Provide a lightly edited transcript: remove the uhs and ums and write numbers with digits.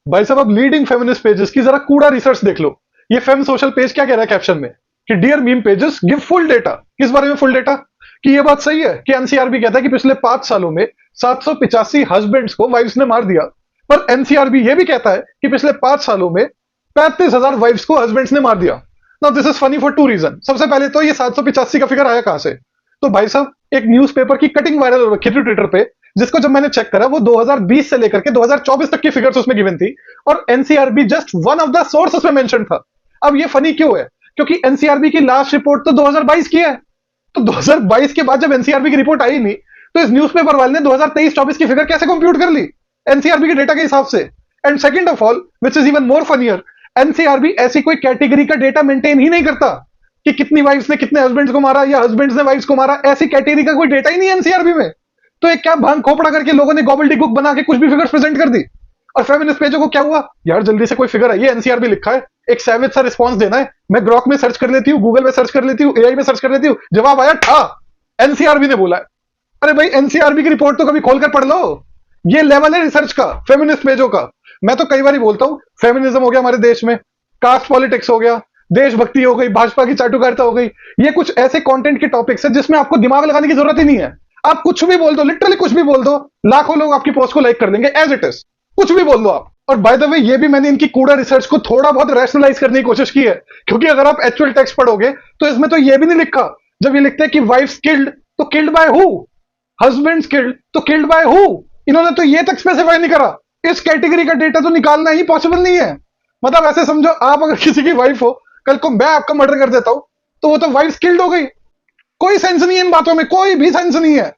भाई साहब अब लीडिंग फेमिनिस्ट पेजेस की जरा कूड़ा रिसर्च देख लो। ये फेम सोशल पेज क्या कह रहा है कैप्शन में कि dear meme pages give full data. किस बारे में फुल डेटा? कि ये बात सही है कि एनसीआरबी कहता है कि पिछले 5 सालों में 785 हस्बैंड्स को वाइफ्स ने मार दिया। पर एनसीआरबी ये भी कहता है कि पिछले 5 सालों में 35,000 वाइफ्स को हस्बैंड्स ने मार दिया। Now this is funny for two reason. सबसे पहले तो ये 785 का फिगर आया कहां से? तो भाई साहब एक न्यूज़पेपर की कटिंग वायरल हो रखी थी ट्विटर पे, जिसको जब मैंने चेक करा वो 2020 से लेकर के 2024 तक की फिगर्स उसमें गिवन थी, और NCRB just one of the sources में मेंशन था। अब ये फनी क्यों है? क्योंकि एनसीआरबी की लास्ट रिपोर्ट तो 2022 की है। तो 2022 के बाद जब एनसीआरबी की रिपोर्ट आई नहीं, तो इस न्यूज़पेपर वाले ने 2023-24 की फिगर कैसे कंप्यूट कर ली एनसीआरबी के डेटा के हिसाब से? And second of all, which is even more funnier, NCRB ऐसी कोई कैटेगरी का डेटा मेंटेन ही नहीं करता कि कितनी वाइफ्स ने कितने हस्बैंड्स को मारा या हस्बैंड्स ने वाइफ्स को मारा। ऐसी कैटेगरी का कोई डेटा ही नहीं है एनसीआरबी में। तो एक क्या भांग खोपड़ा करके लोगों ने गॉबल्डिक बना के कुछ भी फिगर्स प्रेजेंट कर दी। और फेमिनिस्ट पेजों को क्या हुआ यार, जल्दी से कोई फिगर आई है, एनसीआरबी लिखा है, एक सैवेज सा रिस्पांस देना है। मैं ग्रॉक में सर्च कर लेती हूँ, गूगल में सर्च कर लेती हूँ, एआई में सर्च कर लेती हूँ, जवाब आया ठा, एनसीआरबी ने बोला है। अरे भाई एनसीआरबी की रिपोर्ट तो कभी खोलकर पढ़ लो। ये लेवल है रिसर्च का, फेमिनिस्ट पेजों का। मैं तो कई बार बोलता हूँ, फेमिनिज्म हो गया हमारे देश में, कास्ट पॉलिटिक्स हो गया, देशभक्ति हो गई, भाजपा की चाटुकारिता हो गई। ये कुछ ऐसे कंटेंट के टॉपिक्स है जिसमें आपको दिमाग लगाने की जरूरत ही नहीं है। आप कुछ भी बोल दो, लिटरली कुछ भी बोल दो, लाखों लोग आपकी पोस्ट को लाइक कर देंगे एज इट इज। कुछ भी बोल दो आप। और बाय द वे ये भी मैंने इनकी कूड़ा रिसर्च को थोड़ा बहुत रैशनलाइज करने की कोशिश की है, क्योंकि अगर आप एक्चुअल टेक्स्ट पढ़ोगे तो इसमें तो ये भी नहीं लिखा। जब ये लिखते हैं कि वाइफ्स किल्ड, तो killed by who? Husbands killed, तो किल्ड बाय हु? इन्होंने तो ये तक स्पेसिफाई नहीं करा। इस कैटेगरी का डेटा तो निकालना ही पॉसिबल नहीं है। मतलब ऐसे समझो, आप अगर किसी की वाइफ हो, कल को मैं आपका मर्डर कर देता हूं, तो वो तो वाइफ किल्ड हो गई। कोई सेंस नहीं है इन बातों में, कोई भी सेंस नहीं है।